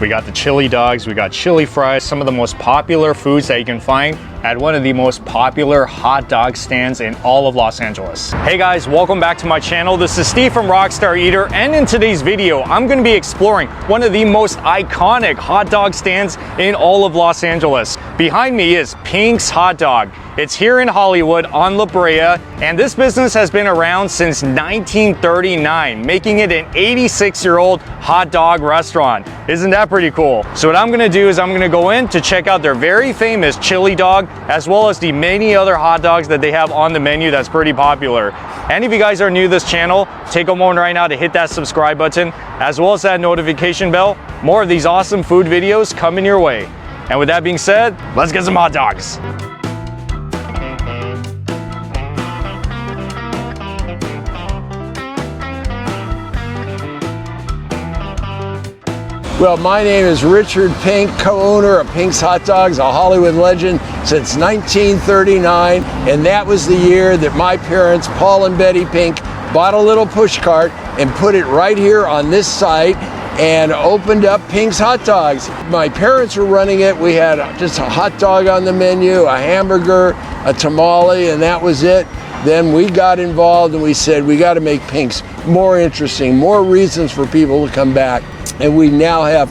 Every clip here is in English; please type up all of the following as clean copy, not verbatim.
We got the chili dogs, we got chili fries, some of the most popular foods that you can find at one of the most popular hot dog stands in all of Los Angeles. Hey guys, welcome back to my channel. This is Steve from Rockstar Eater, and in today's video, I'm gonna be exploring one of the most iconic hot dog stands in all of Los Angeles. Behind me is Pink's Hot Dog. It's here in Hollywood on La Brea, and this business has been around since 1939, making it an 86-year-old hot dog restaurant. Isn't that pretty cool? So what I'm gonna do is I'm gonna go in to check out their very famous chili dog, as well as the many other hot dogs that they have on the menu that's pretty popular. And if you guys are new to this channel, take a moment right now to hit that subscribe button, as well as that notification bell. More of these awesome food videos coming your way. And with that being said, let's get some hot dogs. Well, my name is Richard Pink, co-owner of Pink's Hot Dogs, a Hollywood legend since 1939. And that was the year that my parents, Paul and Betty Pink, bought a little push cart and put it right here on this site and opened up Pink's Hot Dogs. My parents were running it. We had just a hot dog on the menu, a hamburger, a tamale, and that was it. Then we got involved and we said, we got to make Pink's more interesting, more reasons for people to come back. And we now have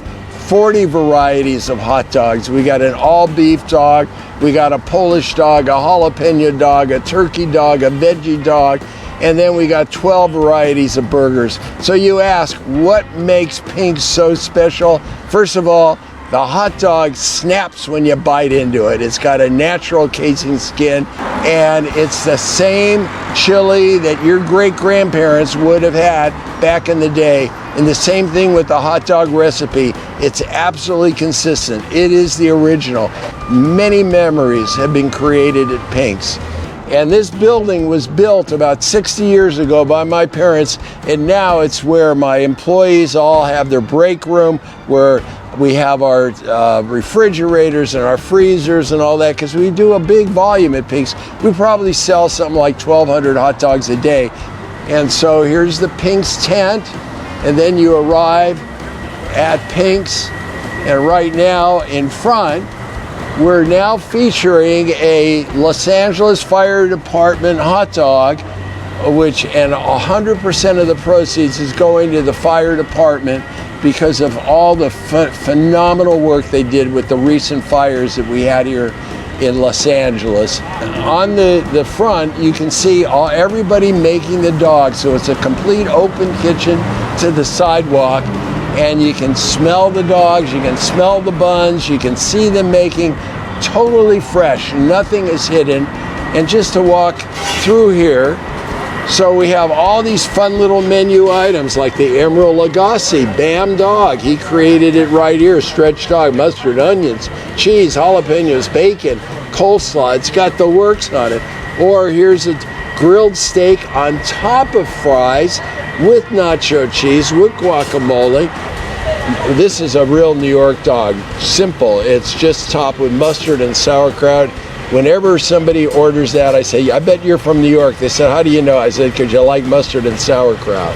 40 varieties of hot dogs. We got an all beef dog, we got a Polish dog, a jalapeno dog, a turkey dog, a veggie dog, and then we got 12 varieties of burgers. So you ask, what makes Pink's so special? First of all, the hot dog snaps when you bite into it. It's got a natural casing skin, and it's the same chili that your great-grandparents would have had back in the day. And the same thing with the hot dog recipe. It's absolutely consistent. It is the original. Many memories have been created at Pink's. And this building was built about 60 years ago by my parents, and now it's where my employees all have their break room, where we have our refrigerators and our freezers and all that, because we do a big volume at Pink's. We probably sell something like 1,200 hot dogs a day. And so here's the Pink's tent, and then you arrive at Pink's, and right now in front, we're now featuring a Los Angeles Fire Department hot dog, which, and 100% of the proceeds is going to the fire department because of all the phenomenal work they did with the recent fires that we had here in Los Angeles. On the front, you can see everybody making the dog, so it's a complete open kitchen to the sidewalk, and you can smell the dogs, you can smell the buns, you can see them making, totally fresh, nothing is hidden. And just to walk through here, so we have all these fun little menu items like the Emerald Lagasse Bam Dog. He created it right here. Stretch dog, mustard, onions, cheese, jalapenos, bacon, coleslaw. It's got the works on it. Or here's a grilled steak on top of fries with nacho cheese, with guacamole. This is a real New York dog. Simple. It's just topped with mustard and sauerkraut. Whenever somebody orders that, I say, I bet you're from New York. They said, how do you know? I said, because you like mustard and sauerkraut.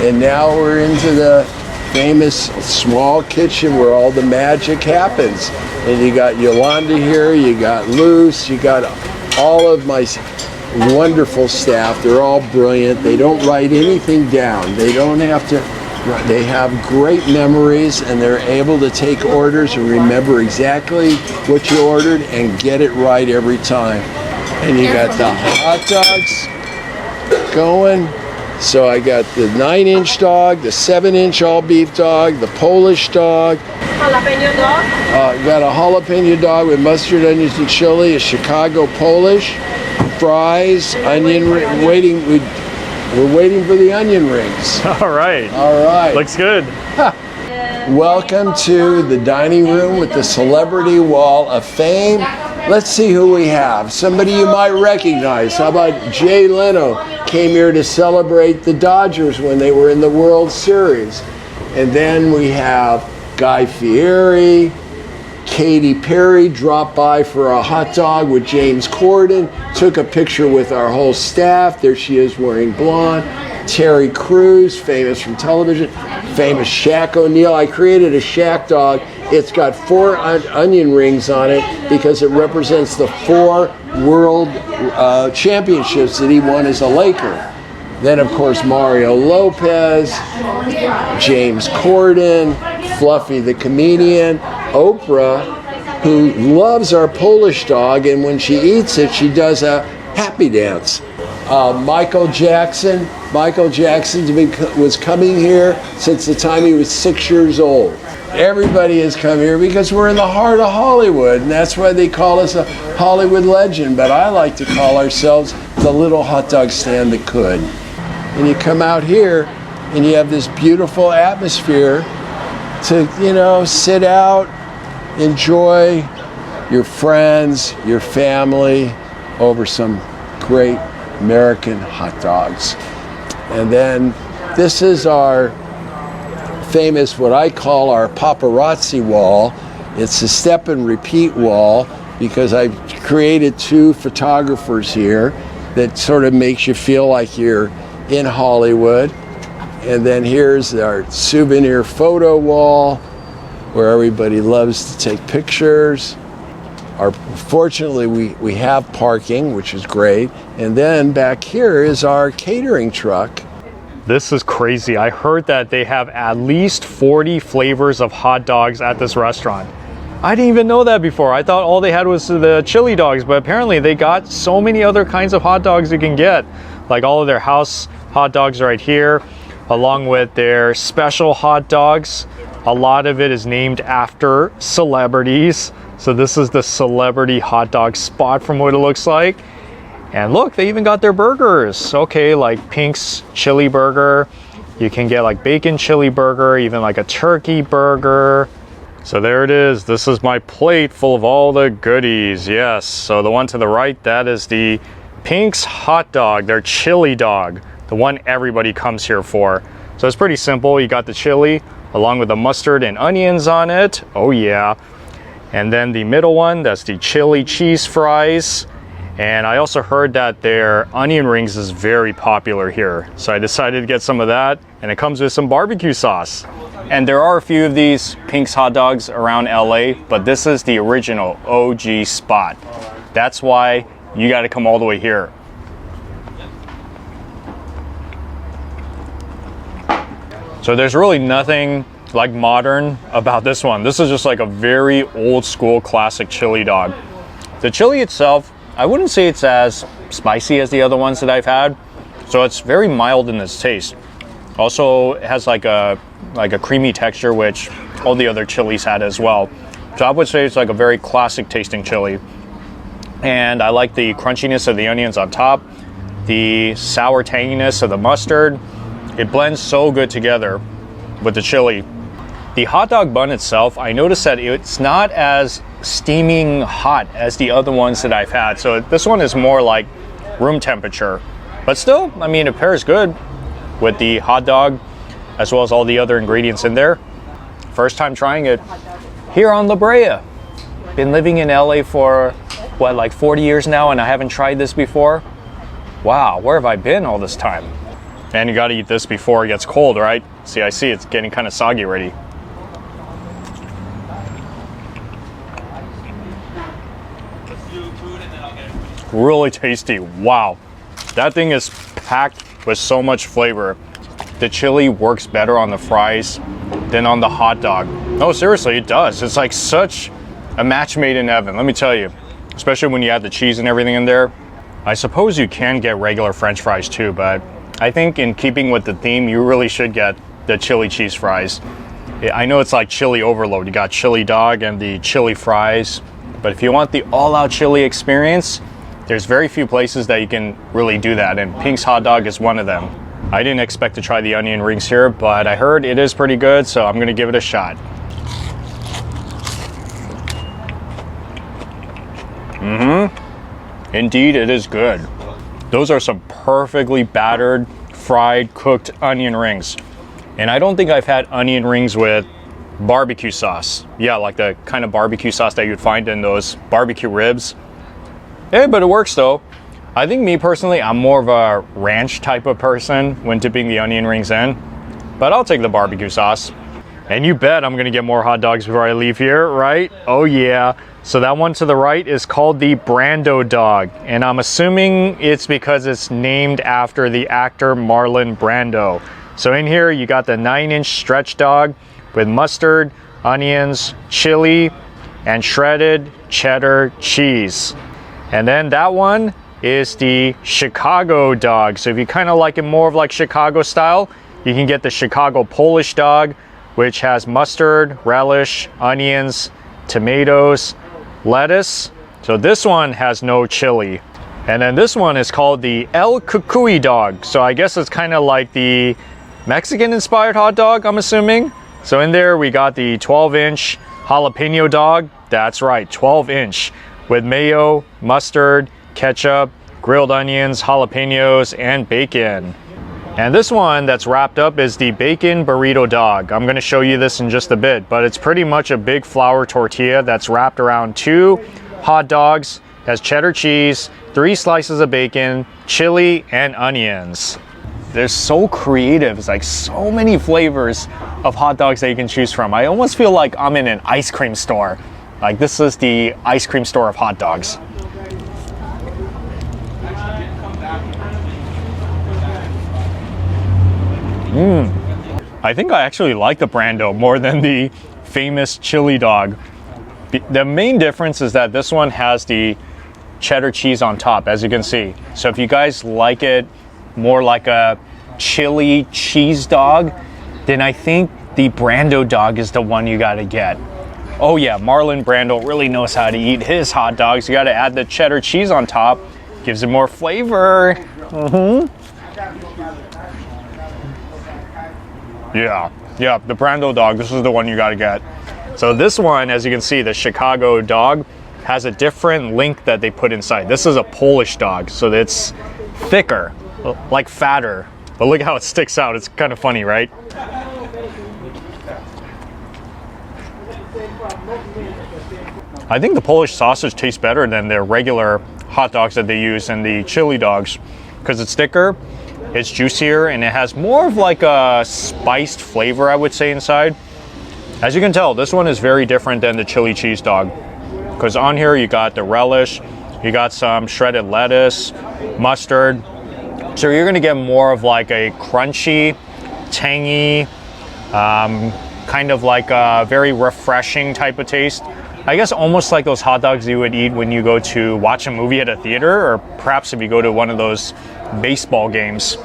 And now we're into the famous small kitchen where all the magic happens. And you got Yolanda here, you got Luce, you got all of my wonderful staff. They're all brilliant. They don't write anything down. They don't have to. They have great memories, and they're able to take orders and remember exactly what you ordered and get it right every time. And you got the hot dogs going. So I got the 9-inch dog, the 7-inch all beef dog, the Polish dog. Jalapeno dog? Got a jalapeno dog with mustard, onions, and chili, a Chicago Polish, fries, onion ring, we're waiting for the onion rings. All right. All right. Looks good. Welcome to the dining room with the Celebrity Wall of Fame. Let's see who we have. Somebody you might recognize. How about Jay Leno came here to celebrate the Dodgers when they were in the World Series. And then we have Guy Fieri, Katy Perry dropped by for a hot dog with James Corden, took a picture with our whole staff. There she is wearing blonde. Terry Crews, famous from television. famous Shaq O'Neal. I created a Shaq dog. It's got 4 onion rings on it because it represents the 4 world championships that he won as a Laker. Then, of course, Mario Lopez, James Corden, Fluffy the comedian, Oprah, who loves our Polish dog, and when she eats it, she does a happy dance. Michael Jackson was coming here since the time he was 6 years old. Everybody has come here because we're in the heart of Hollywood, and that's why they call us a Hollywood legend. But I like to call ourselves the little hot dog stand that could. And you come out here and you have this beautiful atmosphere to, you know, sit out, enjoy your friends, your family over some great American hot dogs. And then this is our famous, what I call our paparazzi wall. It's a step and repeat wall because I've created 2 photographers here that sort of makes you feel like you're in Hollywood. And then here's our souvenir photo wall where everybody loves to take pictures. Fortunately, we have parking, which is great. And then back here is our catering truck. This is crazy. I heard that they have at least 40 flavors of hot dogs at this restaurant. I didn't even know that before. I thought all they had was the chili dogs, but apparently they got so many other kinds of hot dogs you can get. Like all of their house hot dogs right here, along with their special hot dogs. A lot of it is named after celebrities. So this is the celebrity hot dog spot from what it looks like. And look, they even got their burgers. Okay, like Pink's chili burger. You can get like bacon chili burger, even like a turkey burger. So there it is. This is my plate full of all the goodies. Yes, so the one to the right, that is the Pink's hot dog, their chili dog, the one everybody comes here for. So it's pretty simple. You got the chili along with the mustard and onions on it. Oh yeah. And then the middle one, that's the chili cheese fries. And I also heard that their onion rings is very popular here. So I decided to get some of that, and it comes with some barbecue sauce. And there are a few of these Pink's hot dogs around LA, but this is the original OG spot. That's why you got to come all the way here. So there's really nothing like modern about this one. This is just like a very old school classic chili dog. The chili itself, I wouldn't say it's as spicy as the other ones that I've had. So it's very mild in its taste. Also it has like a creamy texture, which all the other chilies had as well. So I would say it's like a very classic tasting chili. And I like the crunchiness of the onions on top, the sour tanginess of the mustard. It blends so good together with the chili. The hot dog bun itself, I noticed that it's not as steaming hot as the other ones that I've had. So this one is more like room temperature. But still, I mean, it pairs good with the hot dog as well as all the other ingredients in there. First time trying it here on La Brea. Been living in LA for, what, like 40 years now, and I haven't tried this before? Wow, where have I been all this time? And you gotta eat this before it gets cold, right? See, I see it's getting kind of soggy already. Really tasty. Wow, that thing is packed with so much flavor. The chili works better on the fries than on the hot dog. No, seriously, it does. It's like such a match made in heaven, let me tell you. Especially when you add the cheese and everything in there. I suppose you can get regular French fries too, but I think in keeping with the theme, you really should get the chili cheese fries. I know it's like chili overload. You got chili dog and the chili fries, but if you want the all-out chili experience, there's very few places that you can really do that, and Pink's hot dog is one of them. I didn't expect to try the onion rings here, but I heard it is pretty good, so I'm gonna give it a shot. Indeed, it is good. Those are some perfectly battered, fried, cooked onion rings. And I don't think I've had onion rings with barbecue sauce. Yeah, like the kind of barbecue sauce that you'd find in those barbecue ribs. Yeah, but it works though. I think me personally, I'm more of a ranch type of person when dipping the onion rings in. but I'll take the barbecue sauce. And you bet I'm gonna get more hot dogs before I leave here, right? Oh yeah. So that one to the right is called the Brando dog. And I'm assuming it's because it's named after the actor Marlon Brando. So in here you got the 9-inch stretch dog with mustard, onions, chili, and shredded cheddar cheese. And then that one is the Chicago dog. So if you kind of like it more of like Chicago style, you can get the Chicago Polish dog, which has mustard, relish, onions, tomatoes, lettuce. So this one has no chili. And then this one is called the El Cucuy dog. So I guess it's kind of like the Mexican inspired hot dog, I'm assuming. So in there we got the 12-inch jalapeno dog. That's right, 12-inch with mayo, mustard, ketchup, grilled onions, jalapenos, and bacon. And this one that's wrapped up is the bacon burrito dog. I'm gonna show you this in just a bit, but it's pretty much a big flour tortilla that's wrapped around 2 hot dogs, has cheddar cheese, 3 slices of bacon, chili, and onions. They're so creative. It's like so many flavors of hot dogs that you can choose from. I almost feel like I'm in an ice cream store. Like this is the ice cream store of hot dogs. I think I actually like the Brando more than the famous chili dog. The main difference is that this one has the cheddar cheese on top, as you can see. So if you guys like it more like a chili cheese dog, then I think the Brando dog is the one you gotta get. Oh yeah, Marlon Brando really knows how to eat his hot dogs. You gotta add the cheddar cheese on top, gives it more flavor. Yeah, the Brando dog, this is the one you gotta get. So this one, as you can see, the Chicago dog has a different link that they put inside. This is a Polish dog, so it's thicker, like fatter. But look how it sticks out. It's kind of funny, right? I think the Polish sausage tastes better than their regular hot dogs that they use in the chili dogs because it's thicker, it's juicier, and it has more of like a spiced flavor, I would say, inside. As you can tell, this one is very different than the chili cheese dog because on here you got the relish, you got some shredded lettuce, mustard. So you're gonna get more of like a crunchy, tangy, kind of like a very refreshing type of taste. I guess almost like those hot dogs you would eat when you go to watch a movie at a theater, or perhaps if you go to one of those baseball games.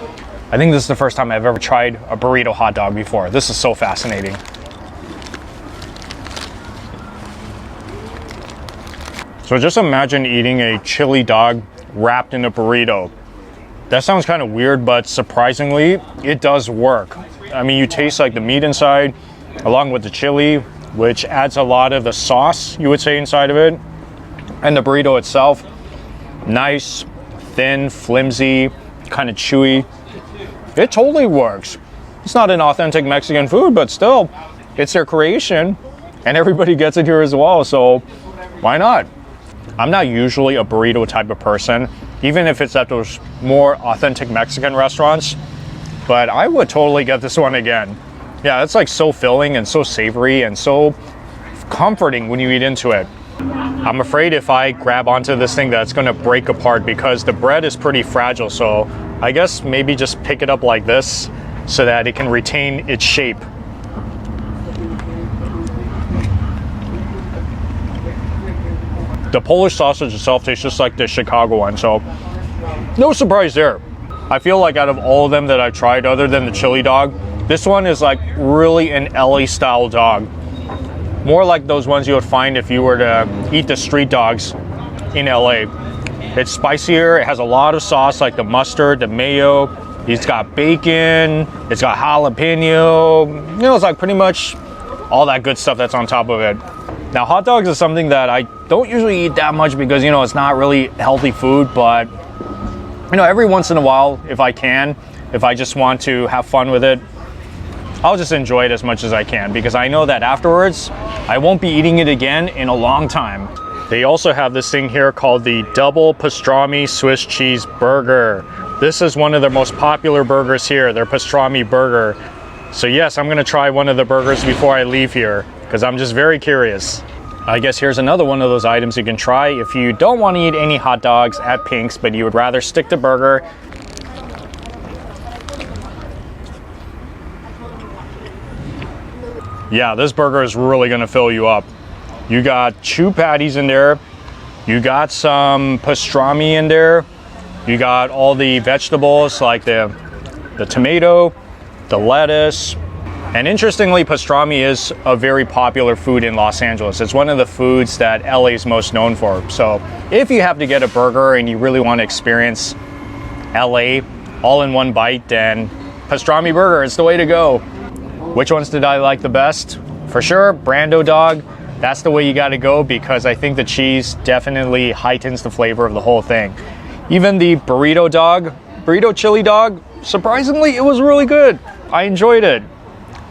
I think this is the first time I've ever tried a burrito hot dog before. This is so fascinating. So just imagine eating a chili dog wrapped in a burrito. That sounds kind of weird, but surprisingly, it does work. I mean, you taste like the meat inside, along with the chili, which adds a lot of the sauce, you would say, inside of it. And the burrito itself, nice, thin, flimsy, kind of chewy. It totally works. It's not an authentic Mexican food, but still, it's their creation, and everybody gets it here as well, so why not? I'm not usually a burrito type of person, even if it's at those more authentic Mexican restaurants, but I would totally get this one again. Yeah, it's like so filling and so savory and so comforting when you eat into it. I'm afraid if I grab onto this thing that's gonna break apart because the bread is pretty fragile, so I guess maybe just pick it up like this so that it can retain its shape. The Polish sausage itself tastes just like the Chicago one, so no surprise there. I feel like out of all of them that I've tried, other than the chili dog, this one is like really an LA style dog. More like those ones you would find if you were to eat the street dogs in LA. It's spicier, it has a lot of sauce like the mustard, the mayo, it's got bacon, it's got jalapeno, you know, it's like pretty much all that good stuff that's on top of it. Now, hot dogs is something that I don't usually eat that much because, you know, it's not really healthy food, but, you know, every once in a while, if I can, if I just want to have fun with it, I'll just enjoy it as much as I can because I know that afterwards, I won't be eating it again in a long time. They also have this thing here called the Double Pastrami Swiss Cheese Burger. This is one of their most popular burgers here, their pastrami burger. So yes, I'm gonna try one of the burgers before I leave here because I'm just very curious. I guess here's another one of those items you can try if you don't want to eat any hot dogs at Pink's, but you would rather stick to burger. Yeah, this burger is really gonna fill you up. You got chew patties in there. You got some pastrami in there. You got all the vegetables like the tomato, the lettuce. And interestingly, pastrami is a very popular food in Los Angeles. It's one of the foods that LA is most known for. So if you have to get a burger and you really want to experience LA all in one bite, then pastrami burger is the way to go. Which ones did I like the best? For sure, Brando dog. That's the way you got to go because I think the cheese definitely heightens the flavor of the whole thing. Even the burrito dog, burrito chili dog, surprisingly, it was really good. I enjoyed it.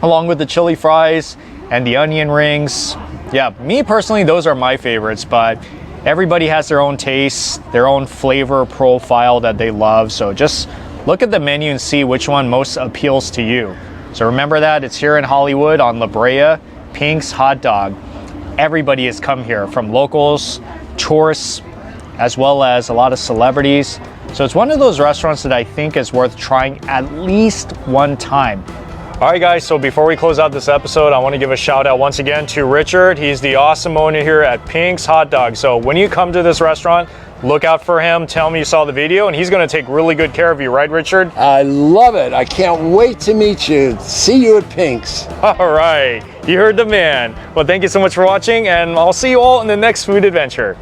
Along with the chili fries and the onion rings. Yeah, me personally, those are my favorites, but everybody has their own taste, their own flavor profile that they love. So just look at the menu and see which one most appeals to you. So remember that it's here in Hollywood on La Brea, Pink's Hot Dog. Everybody has come here, from locals, tourists, as well as a lot of celebrities. So it's one of those restaurants that I think is worth trying at least one time. All right, guys, so before we close out this episode, I want to give a shout out once again to Richard. He's the awesome owner here at Pink's Hot Dog. So when you come to this restaurant, look out for him, tell him you saw the video, and he's going to take really good care of you, right, Richard? I love it. I can't wait to meet you. See you at Pink's. All right, you heard the man. Well, thank you so much for watching, and I'll see you all in the next food adventure.